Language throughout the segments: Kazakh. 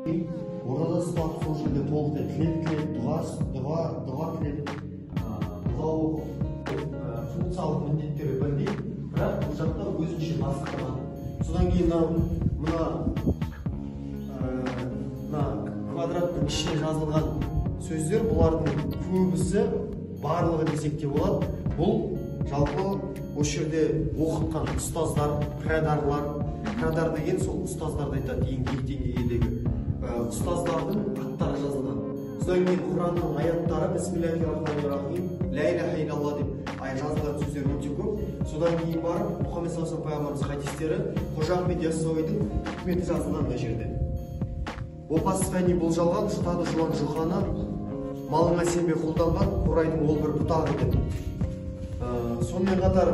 Orada da sıфат сол жерде толықтай тілеп дұға тілеп дұға оқып функциялық міндеттері бірдей, бірақ бұл жақта өзінше басқарған. Содан кейін мына квадраттың ішіне жазылған сөздер, бұлардың көбісі барлығы десек те болады. Бұл жалпы осы жерде оқытқан ұстаздар, қырадарлар деген сол ұстаздарды айтады, ең биік деңгейдегі ұстаздардың аттары жазылған. Содан кейін Құранның аяттары бисмиллахир-рахманир-рахим, ла иляха илlallah деп жазылған сөздер өте көп. Содан кейін барып Мұхаммед саллаллаху пайғамбарымыз хадистері Қожа Ахмет Яссауидің үкіметі жазылған мына жерде. Опасыз фәни болжалған жұтады жуан жұқаны, малыңа сенбей қолданған қурайдың ол бір бұтағы деп. Сонымен қатар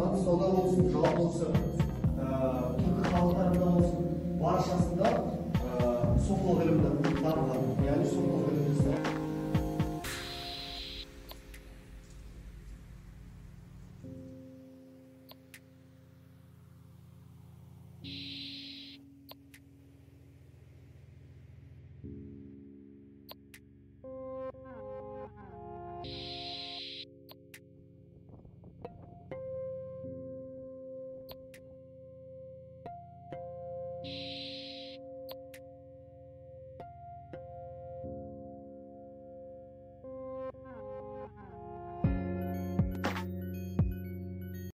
Маңғыстауда болсын, жалпы осы түркі халықтарында болсын, баршасында сопылық ілімді дамыған, яғни сопылық ілімді